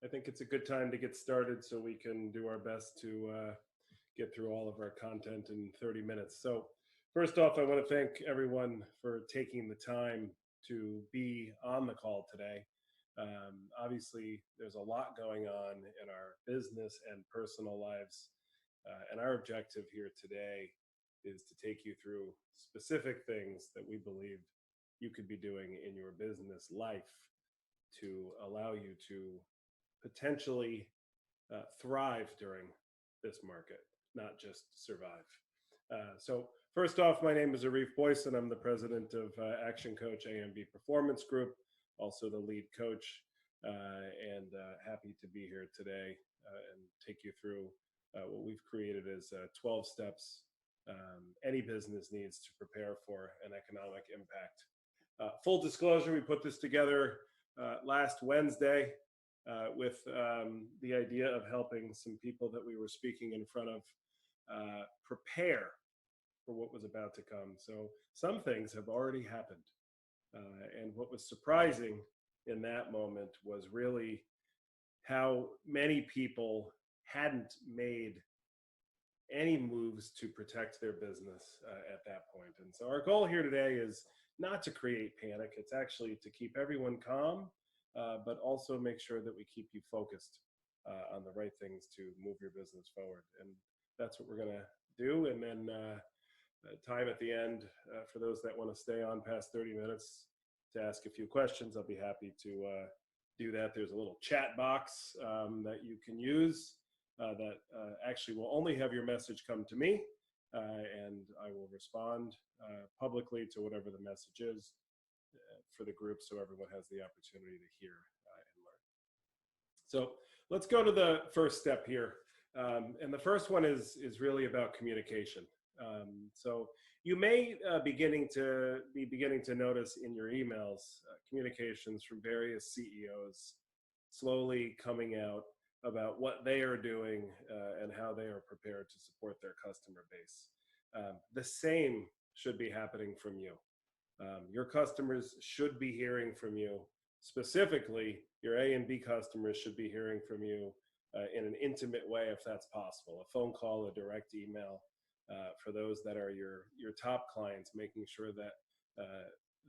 I think it's a good time to get started so we can do our best to get through all of our content in 30 minutes. So, first off, I want to thank everyone for taking the time to be on the call today. Obviously, there's a lot going on in our business and personal lives, and our objective here today is to take you through specific things that we believe you could be doing in your business life to allow you to potentially thrive during this market, not just survive. So, first off, my name is Arif Boyson. I'm the president of Action Coach AMB Performance Group, also the lead coach, and happy to be here today and take you through what we've created as 12 steps any business needs to prepare for an economic impact. Full disclosure, we put this together last Wednesday with the idea of helping some people that we were speaking in front of prepare for what was about to come. So some things have already happened. And what was surprising in that moment was really how many people hadn't made any moves to protect their business at that point. And so our goal here today is not to create panic. It's actually to keep everyone calm, but also make sure that we keep you focused on the right things to move your business forward. And that's what we're going to do. And then time at the end for those that want to stay on past 30 minutes to ask a few questions. I'll be happy to do that. There's a little chat box that you can use that actually will only have your message come to me, and I will respond publicly to whatever the message is for the group so everyone has the opportunity to hear and learn. So let's go to the first step here. And the first one is really about communication. So you may be beginning to notice in your emails communications from various CEOs slowly coming out about what they are doing and how they are prepared to support their customer base. The same should be happening from you. Your customers should be hearing from you. Specifically, your A and B customers should be hearing from you in an intimate way if that's possible. A phone call, a direct email. For those that are your top clients, making sure that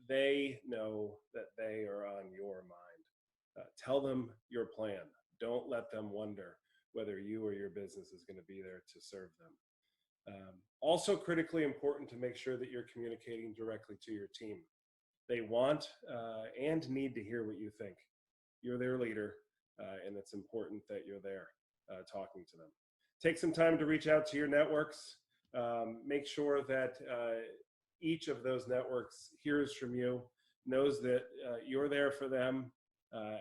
they know that they are on your mind. Tell them your plan. Don't let them wonder whether you or your business is going to be there to serve them. Also critically important to make sure that you're communicating directly to your team. They want and need to hear what you think. You're their leader, and it's important that you're there talking to them. Take some time to reach out to your networks. Make sure that each of those networks hears from you, knows that you're there for them.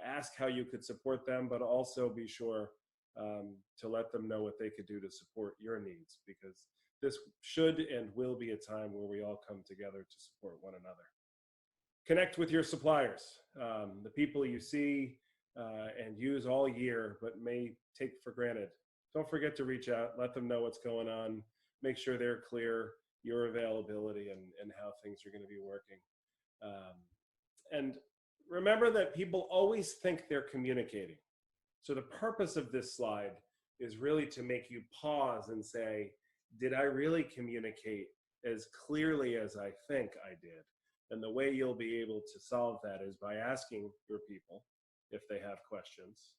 Ask how you could support them, but also be sure to let them know what they could do to support your needs, because this should and will be a time where we all come together to support one another. Connect with your suppliers, the people you see and use all year, but may take for granted. Don't forget to reach out, let them know what's going on, make sure they're clear, your availability and how things are going to be working. And remember that people always think they're communicating. So the purpose of this slide is really to make you pause and say, did I really communicate as clearly as I think I did? And the way you'll be able to solve that is by asking your people if they have questions.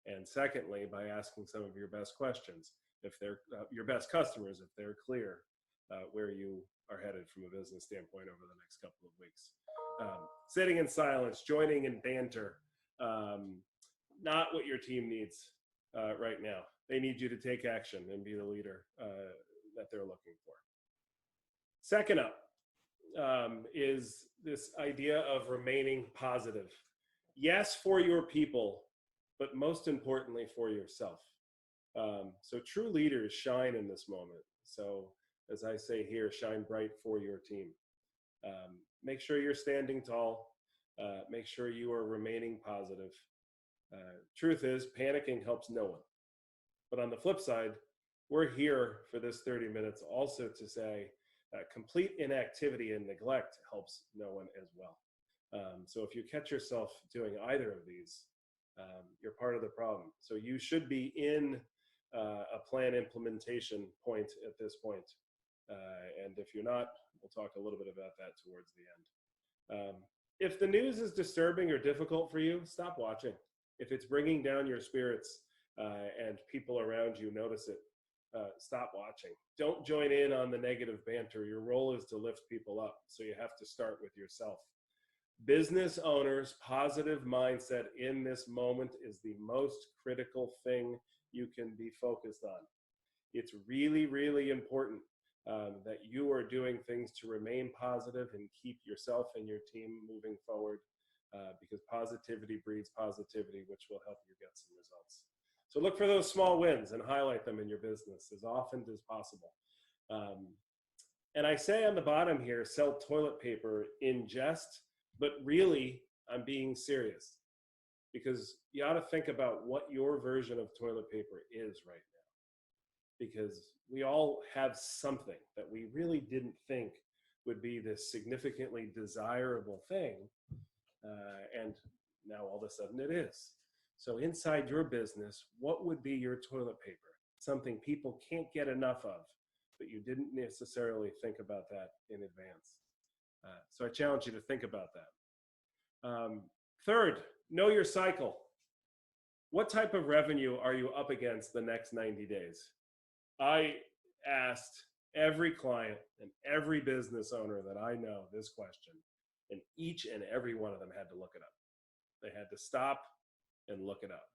And secondly, by asking some of your best questions, if they're your best customers, if they're clear where you are headed from a business standpoint over the next couple of weeks. Sitting in silence, joining in banter, not what your team needs right now. They need you to take action and be the leader that they're looking for. Second up is this idea of remaining positive. Yes, for your people, but most importantly for yourself. So true leaders shine in this moment. So as I say here, shine bright for your team. Make sure you're standing tall. Make sure you are remaining positive. Truth is, panicking helps no one. But on the flip side, we're here for this 30 minutes also to say complete inactivity and neglect helps no one as well. So if you catch yourself doing either of these, You're part of the problem. So you should be in a plan implementation point at this point. And if you're not, we'll talk a little bit about that towards the end. If the news is disturbing or difficult for you, stop watching. If it's bringing down your spirits and people around you notice it, stop watching. Don't join in on the negative banter. Your role is to lift people up, so you have to start with yourself. Business owners' positive mindset in this moment is the most critical thing you can be focused on. It's really, really important that you are doing things to remain positive and keep yourself and your team moving forward because positivity breeds positivity, which will help you get some results. So look for those small wins and highlight them in your business as often as possible. And I say on the bottom here, sell toilet paper in jest, but really I'm being serious because you ought to think about what your version of toilet paper is right now. Because we all have something that we really didn't think would be this significantly desirable thing. And now all of a sudden it is. So inside your business, what would be your toilet paper? Something people can't get enough of, but you didn't necessarily think about that in advance. So I challenge you to think about that. Third, know your cycle. What type of revenue are you up against the next 90 days? I asked every client and every business owner that I know this question, and each and every one of them had to look it up. They had to stop and look it up.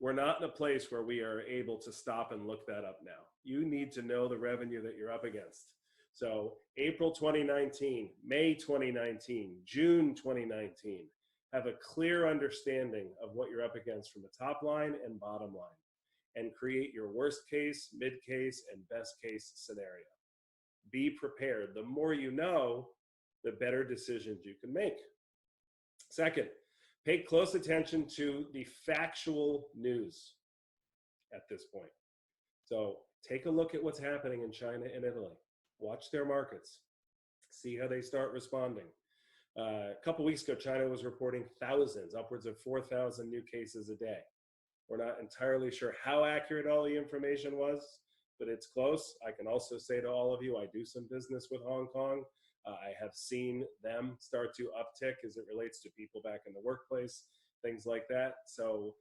We're not in a place where we are able to stop and look that up now. You need to know the revenue that you're up against. So April 2019, May 2019, June 2019, have a clear understanding of what you're up against from the top line and bottom line, and create your worst case, mid case, and best case scenario. Be prepared. The more you know, the better decisions you can make. Second, pay close attention to the factual news at this point. So take a look at what's happening in China and Italy. Watch their markets. See how they start responding. A couple weeks ago, China was reporting thousands, upwards of 4,000 new cases a day. We're not entirely sure how accurate all the information was, but it's close. I can also say to all of you, I do some business with Hong Kong. I have seen them start to uptick as it relates to people back in the workplace, things like that. So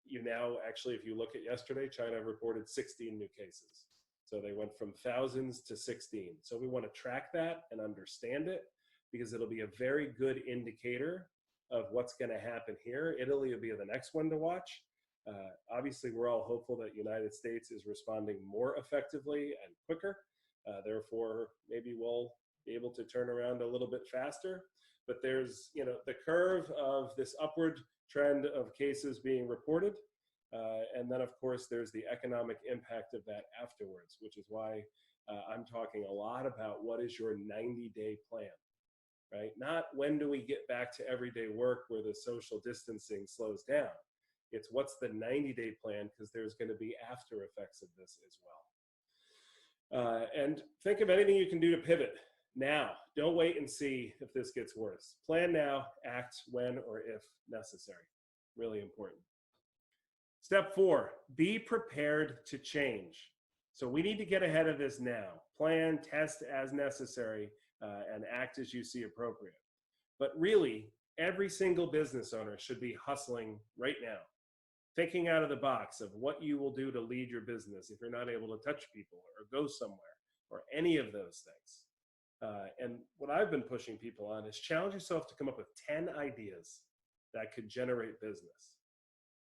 you now actually, if you look at yesterday, China reported 16 new cases. So they went from thousands to 16. So we want to track that and understand it because it'll be a very good indicator of what's going to happen here. Italy will be the next one to watch. Obviously, we're all hopeful that United States is responding more effectively and quicker. Therefore, maybe we'll be able to turn around a little bit faster. But there's, the curve of this upward trend of cases being reported. And then, of course, there's the economic impact of that afterwards, which is why I'm talking a lot about what is your 90-day plan, right? Not when do we get back to everyday work where the social distancing slows down. It's what's the 90-day plan, because there's going to be after effects of this as well. And think of anything you can do to pivot now. Don't wait and see if this gets worse. Plan now, act when or if necessary. Really important. Step 4, be prepared to change. So we need to get ahead of this now. Plan, test as necessary, and act as you see appropriate. But really, every single business owner should be hustling right now, thinking out of the box of what you will do to lead your business if you're not able to touch people or go somewhere or any of those things. And what I've been pushing people on is challenge yourself to come up with 10 ideas that could generate business,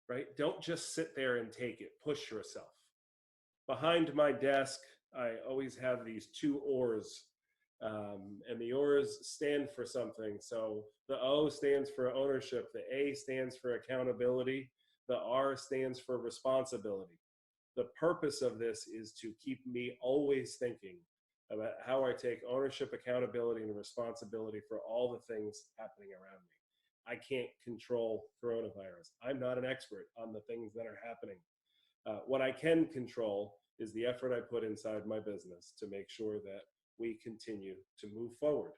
right? Don't just sit there and take it. Push yourself. Behind my desk, I always have these 2 oars, and the oars stand for something. So the O stands for ownership, the A stands for accountability, the R stands for responsibility. The purpose of this is to keep me always thinking about how I take ownership, accountability, and responsibility for all the things happening around me. I can't control coronavirus. I'm not an expert on the things that are happening. What I can control is the effort I put inside my business to make sure that we continue to move forward.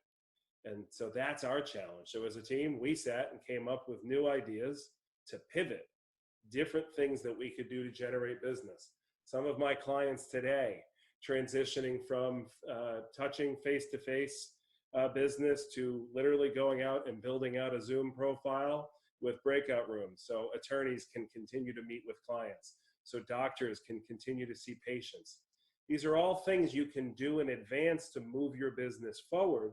And so that's our challenge. So as a team, we sat and came up with new ideas to pivot, different things that we could do to generate business. Some of my clients today transitioning from touching face-to-face business to literally going out and building out a Zoom profile with breakout rooms so attorneys can continue to meet with clients, so doctors can continue to see patients. These are all things you can do in advance to move your business forward,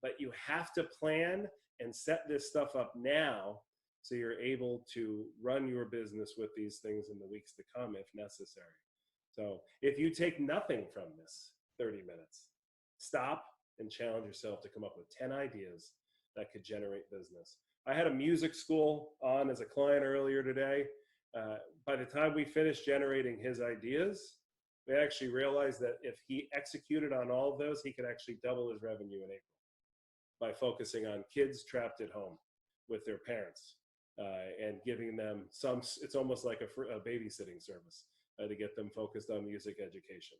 but you have to plan and set this stuff up now so you're able to run your business with these things in the weeks to come if necessary. So if you take nothing from this 30 minutes, stop and challenge yourself to come up with 10 ideas that could generate business. I had a music school on as a client earlier today. By the time we finished generating his ideas, we actually realized that if he executed on all of those, he could actually double his revenue in April by focusing on kids trapped at home with their parents and giving them some, it's almost like a babysitting service to get them focused on music education,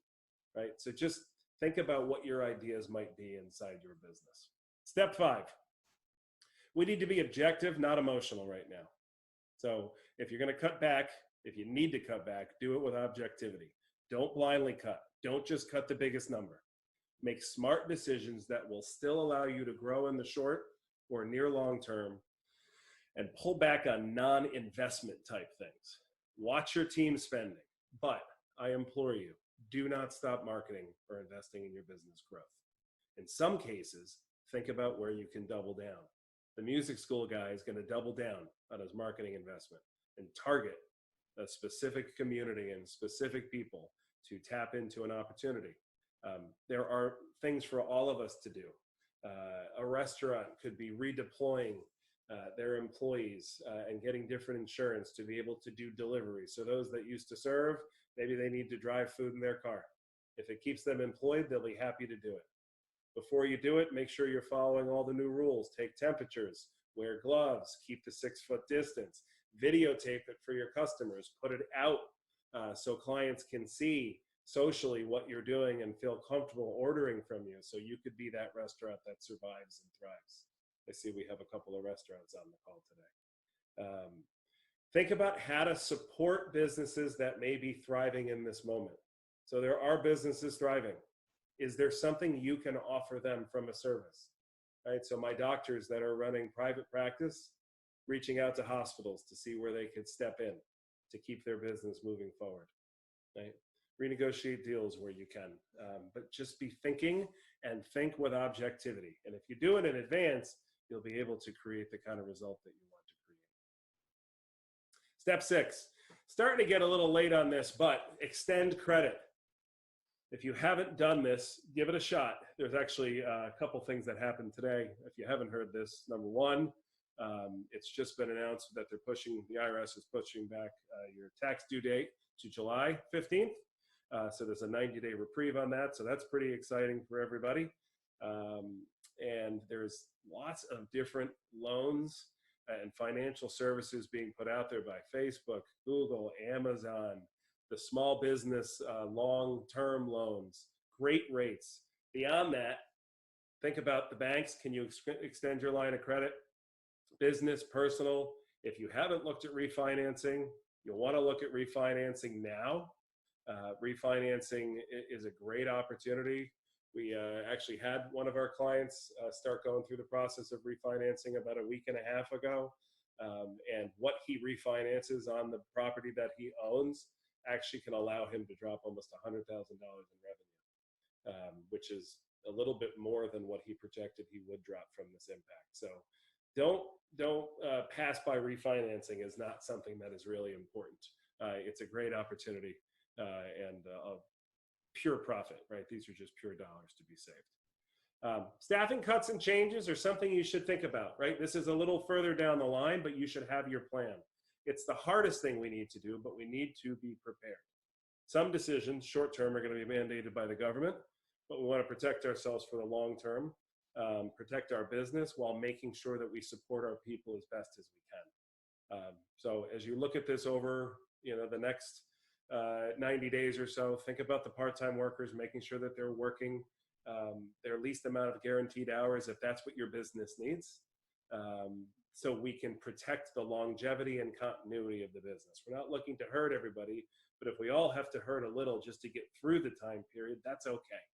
right? So just think about what your ideas might be inside your business. Step 5, we need to be objective, not emotional right now. So if you're going to cut back, if you need to cut back, do it with objectivity. Don't blindly cut. Don't just cut the biggest number. Make smart decisions that will still allow you to grow in the short or near long term, and pull back on non-investment type things. Watch your team spending, but I implore you, do not stop marketing or investing in your business growth. In some cases, think about where you can double down. The music school guy is going to double down on his marketing investment and target a specific community and specific people to tap into an opportunity. There are things for all of us to do. A restaurant could be redeploying their employees and getting different insurance to be able to do delivery. So those that used to serve, maybe they need to drive food in their car. If it keeps them employed, they'll be happy to do it. Before you do it, make sure you're following all the new rules. Take temperatures, wear gloves, keep the 6-foot distance, videotape it for your customers, put it out so clients can see socially what you're doing and feel comfortable ordering from you, so you could be that restaurant that survives and thrives. I see we have a couple of restaurants on the call today. Think about how to support businesses that may be thriving in this moment. So there are businesses thriving. Is there something you can offer them from a service? Right? So my doctors that are running private practice, reaching out to hospitals to see where they could step in to keep their business moving forward. Right? Renegotiate deals where you can, but just be thinking and think with objectivity. And if you do it in advance, you'll be able to create the kind of result that you want to create. Step 6, starting to get a little late on this, but extend credit. If you haven't done this, give it a shot. There's actually a couple things that happened today. If you haven't heard this, number one, it's just been announced that the IRS is pushing back your tax due date to July 15th. So there's a 90-day reprieve on that. So that's pretty exciting for everybody. And there's lots of different loans and financial services being put out there by Facebook, Google, Amazon, the small business long-term loans, great rates. Beyond that, think about the banks. Can you extend your line of credit? Business, personal. If you haven't looked at refinancing, you'll want to look at refinancing now. Refinancing is a great opportunity. We actually had one of our clients start going through the process of refinancing about a week and a half ago. And what he refinances on the property that he owns actually can allow him to drop almost $100,000 in revenue, which is a little bit more than what he projected he would drop from this impact. So don't pass by refinancing is not something that is really important. It's a great opportunity and pure profit, right? These are just pure dollars to be saved. Staffing cuts and changes are something you should think about, right? This is a little further down the line, but you should have your plan. It's the hardest thing we need to do, but we need to be prepared. Some decisions, short term, are going to be mandated by the government, but we want to protect ourselves for the long term, protect our business while making sure that we support our people as best as we can. So as you look at this over, the next 90 days or so, think about the part-time workers, making sure that they're working their least amount of guaranteed hours if that's what your business needs. so we can protect the longevity and continuity of the business. We're not looking to hurt everybody, but if we all have to hurt a little just to get through the time period, that's okay.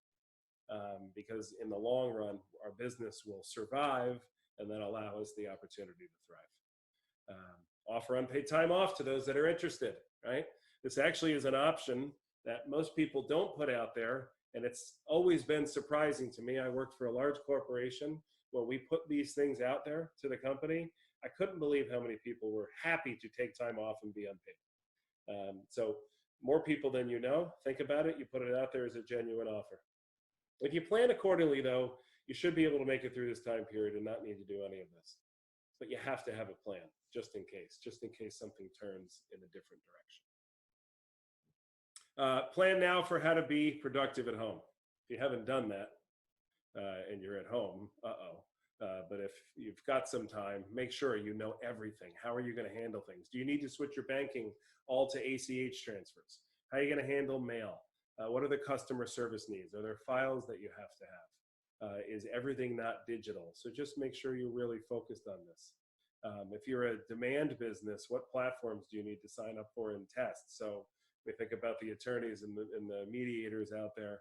Because in the long run, our business will survive and then allow us the opportunity to thrive. Offer unpaid time off to those that are interested, right? This actually is an option that most people don't put out there, and it's always been surprising to me. I worked for a large corporation. When we put these things out there to the company, I couldn't believe how many people were happy to take time off and be unpaid. So more people than you know, think about it. You put it out there as a genuine offer. If you plan accordingly, though, you should be able to make it through this time period and not need to do any of this. But you have to have a plan just in case something turns in a different direction. Plan now for how to be productive at home. If you haven't done that and you're at home, but if you've got some time, make sure you know everything. How are you going to handle things? Do you need to switch your banking all to ACH transfers? How are you going to handle mail? What are the customer service needs? Are there files that you have to have? Is everything not digital? So just make sure you're really focused on this. If you're a demand business, what platforms do you need to sign up for and test? So we think about the attorneys and the mediators out there,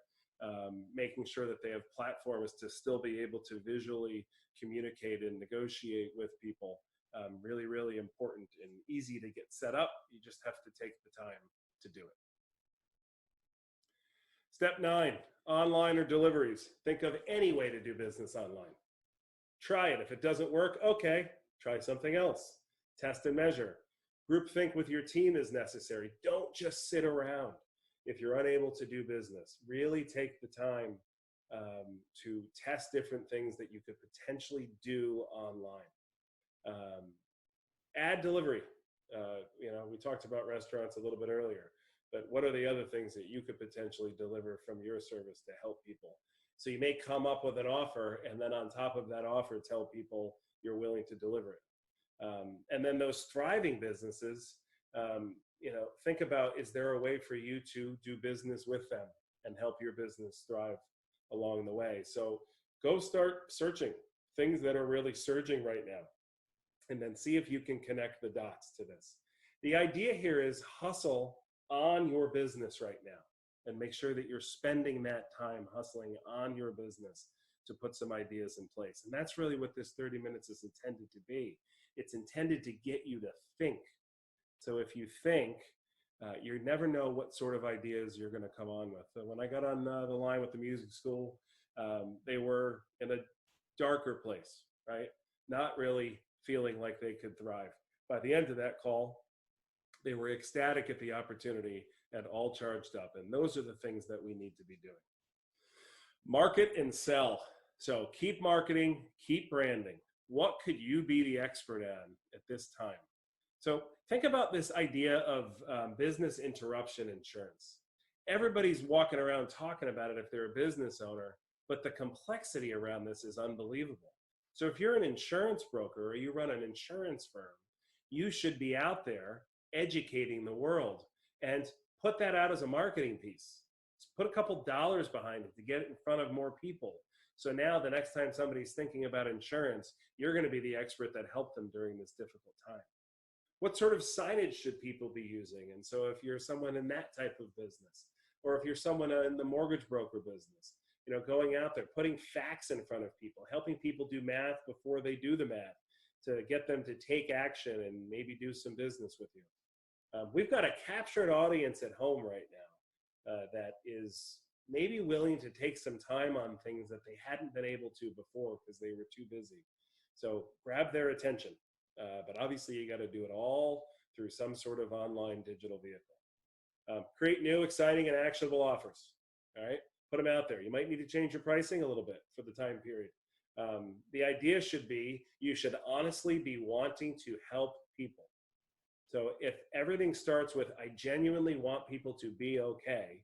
making sure that they have platforms to still be able to visually communicate and negotiate with people. Really, really important and easy to get set up. You just have to take the time to do it. Step 9, online or deliveries. Think of any way to do business online. Try it. If it doesn't work, okay, try something else. Test and measure. Groupthink with your team is necessary. Don't just sit around if you're unable to do business. Really take the time to test different things that you could potentially do online. Add delivery. We talked about restaurants a little bit earlier, but what are the other things that you could potentially deliver from your service to help people? So you may come up with an offer, and then on top of that offer, tell people you're willing to deliver it. And then those thriving businesses, think about, is there a way for you to do business with them and help your business thrive along the way? So go start searching things that are really surging right now, and then see if you can connect the dots to this. The idea here is hustle on your business right now and make sure that you're spending that time hustling on your business to put some ideas in place. And that's really what this 30 minutes is intended to be. It's intended to get you to think. So if you think, you never know what sort of ideas you're going to come on with. So when I got on the line with the music school, they were in a darker place, right? Not really feeling like they could thrive. By the end of that call, they were ecstatic at the opportunity and all charged up. And those are the things that we need to be doing. Market and sell. So keep marketing, keep branding. What could you be the expert on at this time? So think about this idea of business interruption insurance. Everybody's walking around talking about it if they're a business owner, but the complexity around this is unbelievable. So if you're an insurance broker or you run an insurance firm, you should be out there educating the world and put that out as a marketing piece. Put a couple dollars behind it to get it in front of more people. So now the next time somebody's thinking about insurance, you're going to be the expert that helped them during this difficult time. What sort of signage should people be using? And so if you're someone in that type of business, or if you're someone in the mortgage broker business, going out there, putting facts in front of people, helping people do math before they do the math to get them to take action and maybe do some business with you. We've got a captured audience at home right now that is maybe willing to take some time on things that they hadn't been able to before because they were too busy. So grab their attention. But obviously you got to do it all through some sort of online digital vehicle. Create new, exciting, and actionable offers. All right, put them out there. You might need to change your pricing a little bit for the time period. The idea should be, you should honestly be wanting to help people. So if everything starts with, I genuinely want people to be okay,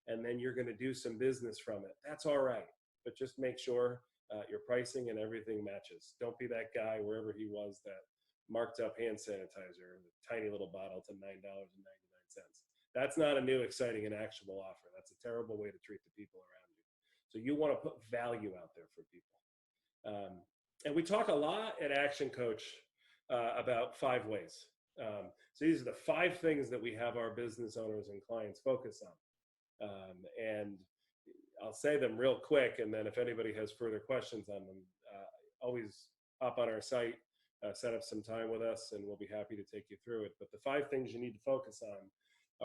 and then you're going to do some business from it, that's all right. But just make sure your pricing and everything matches. Don't be that guy wherever he was that marked up hand sanitizer in a tiny little bottle to $9.99. That's not a new, exciting, and actionable offer. That's a terrible way to treat the people around you. So you want to put value out there for people. And we talk a lot at Action Coach about 5 ways. So these are the 5 things that we have our business owners and clients focus on. And I'll say them real quick, and then if anybody has further questions on them, always hop on our site, set up some time with us, and we'll be happy to take you through it. But the 5 things you need to focus on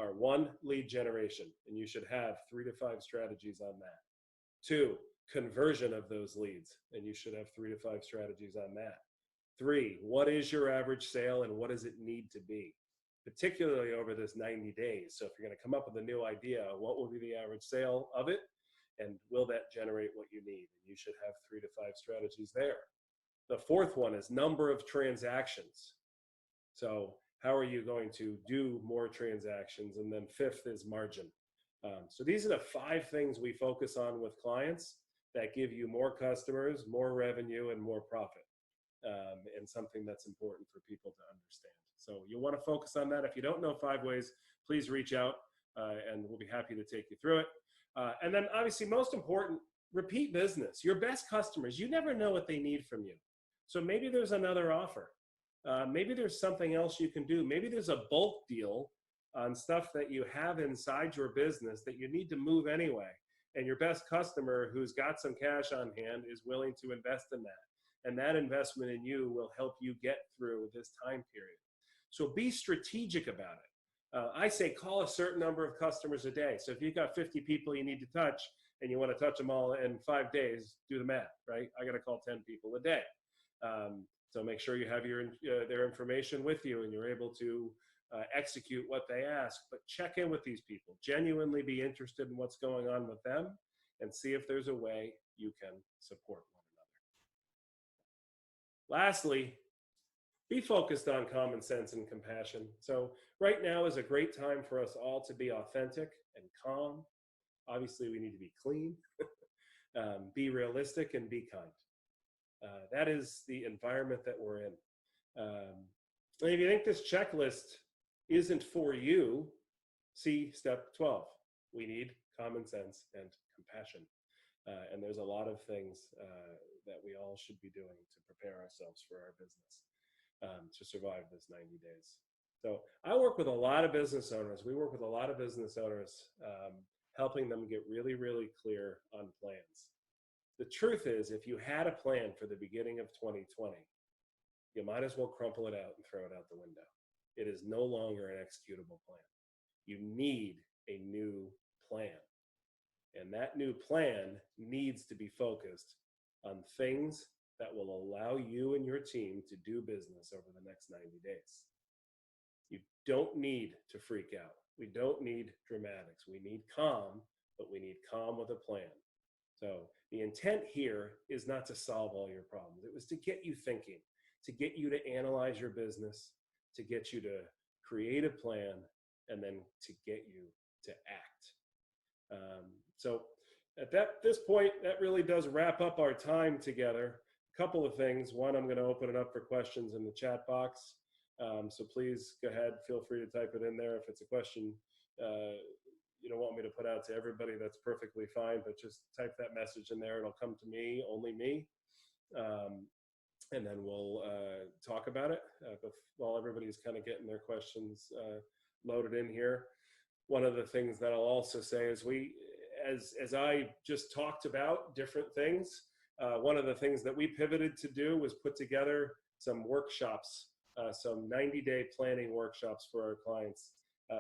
are: 1, lead generation, and you should have 3 to 5 strategies on that. 2, conversion of those leads, and you should have 3 to 5 strategies on that. 3, what is your average sale and what does it need to be, particularly over this 90 days? So if you're going to come up with a new idea, what will be the average sale of it? And will that generate what you need? And you should have 3 to 5 strategies there. The 4th one is number of transactions. So how are you going to do more transactions? And then 5th is margin. So these are the 5 things we focus on with clients that give you more customers, more revenue, and more profit. And something that's important for people to understand. So you want to focus on that. If you don't know 5 ways, please reach out and we'll be happy to take you through it. And then obviously most important, repeat business. Your best customers, you never know what they need from you. So maybe there's another offer. Maybe there's something else you can do. Maybe there's a bulk deal on stuff that you have inside your business that you need to move anyway. And your best customer who's got some cash on hand is willing to invest in that. And that investment in you will help you get through this time period. So be strategic about it. I say call a certain number of customers a day. So if you've got 50 people you need to touch and you want to touch them all in 5 days, do the math, right? I got to call 10 people a day. So make sure you have their information with you and you're able to execute what they ask. But check in with these people. Genuinely be interested in what's going on with them and see if there's a way you can support one another. Lastly, be focused on common sense and compassion. So right now is a great time for us all to be authentic and calm. Obviously, we need to be clean, be realistic, and be kind. That is the environment that we're in. And if you think this checklist isn't for you, see step 12. We need common sense and compassion. And there's a lot of things that we all should be doing to prepare ourselves for our business to survive this 90 days. So I work with a lot of business owners. We work with a lot of business owners, helping them get really, really clear on plans. The truth is, if you had a plan for the beginning of 2020, you might as well crumple it out and throw it out the window. It is no longer an executable plan. You need a new plan. And that new plan needs to be focused on things that will allow you and your team to do business over the next 90 days. You don't need to freak out. We don't need dramatics. We need calm, but we need calm with a plan. So the intent here is not to solve all your problems. It was to get you thinking, to get you to analyze your business, to get you to create a plan, and then to get you to act. So at this point, that really does wrap up our time together. A couple of things. One, I'm going to open it up for questions in the chat box. So please go ahead, feel free to type it in there. If it's a question you don't want me to put out to everybody, that's perfectly fine, but just type that message in there. It'll come to me, only me. And then we'll talk about it while everybody's kind of getting their questions loaded in here. One of the things that I'll also say is as I just talked about different things, one of the things that we pivoted to do was put together some workshops, some 90-day planning workshops for our clients.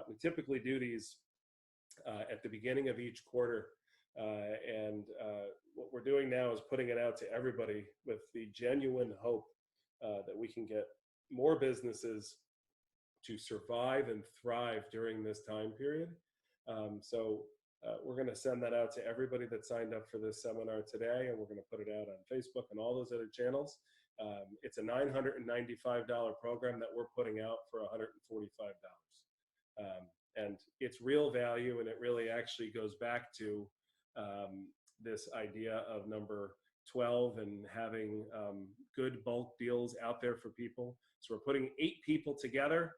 We typically do these at the beginning of each quarter. And what we're doing now is putting it out to everybody with the genuine hope that we can get more businesses to survive and thrive during this time period. So we're going to send that out to everybody that signed up for this seminar today, and we're going to put it out on Facebook and all those other channels. It's a $995 program that we're putting out for $145. And it's real value, and it really actually goes back to this idea of number 12 and having good bulk deals out there for people. So we're putting 8 people together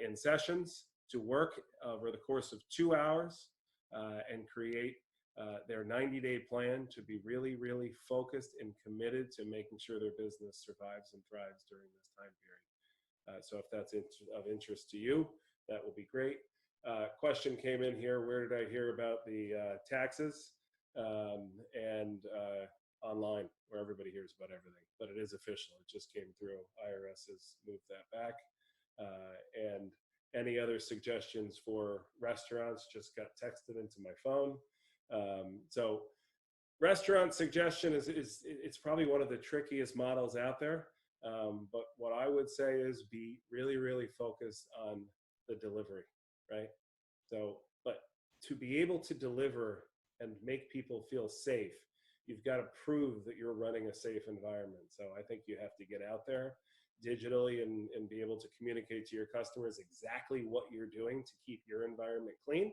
in sessions to work over the course of 2 hours and create their 90-day plan to be really, really focused and committed to making sure their business survives and thrives during this time period. So if that's of interest to you, that will be great. Question came in here, where did I hear about the taxes? And online, where everybody hears about everything, but it is official. It just came through. IRS has moved that back. And any other suggestions for restaurants just got texted into my phone. So restaurant suggestion is it's probably one of the trickiest models out there. But what I would say is be really, really focused on the delivery, right? So, but to be able to deliver and make people feel safe, you've got to prove that you're running a safe environment. So I think you have to get out there digitally and be able to communicate to your customers exactly what you're doing to keep your environment clean,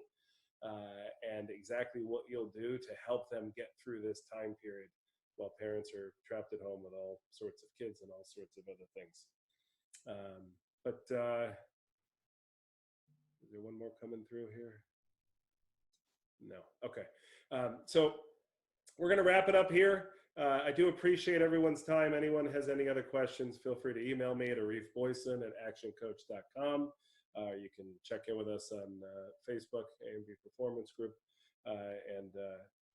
and exactly what you'll do to help them get through this time period while parents are trapped at home with all sorts of kids and all sorts of other things. Is there one more coming through here? No. Okay. So we're going to wrap it up here. I do appreciate everyone's time. Anyone has any other questions, feel free to email me at arifboyson@actioncoach.com. You can check in with us on Facebook, AMV Performance Group. And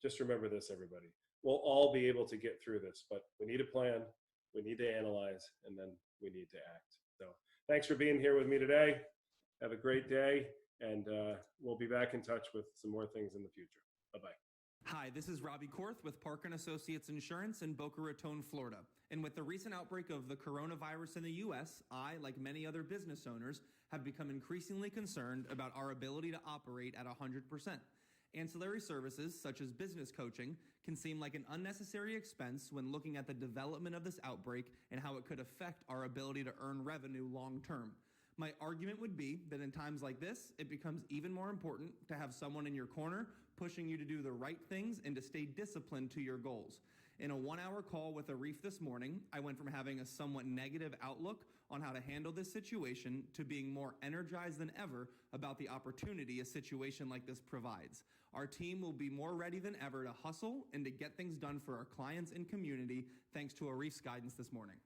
just remember this, everybody. We'll all be able to get through this, but we need a plan, we need to analyze, and then we need to act. So thanks for being here with me today. Have a great day, and we'll be back in touch with some more things in the future. Bye-bye. Hi, this is Robbie Korth with Park & Associates Insurance in Boca Raton, Florida. And with the recent outbreak of the coronavirus in the U.S., I, like many other business owners, have become increasingly concerned about our ability to operate at 100%. Ancillary services, such as business coaching, can seem like an unnecessary expense when looking at the development of this outbreak and how it could affect our ability to earn revenue long term. My argument would be that in times like this, it becomes even more important to have someone in your corner pushing you to do the right things and to stay disciplined to your goals. In a 1-hour call with Arif this morning, I went from having a somewhat negative outlook on how to handle this situation to being more energized than ever about the opportunity a situation like this provides. Our team will be more ready than ever to hustle and to get things done for our clients and community thanks to Arif's guidance this morning.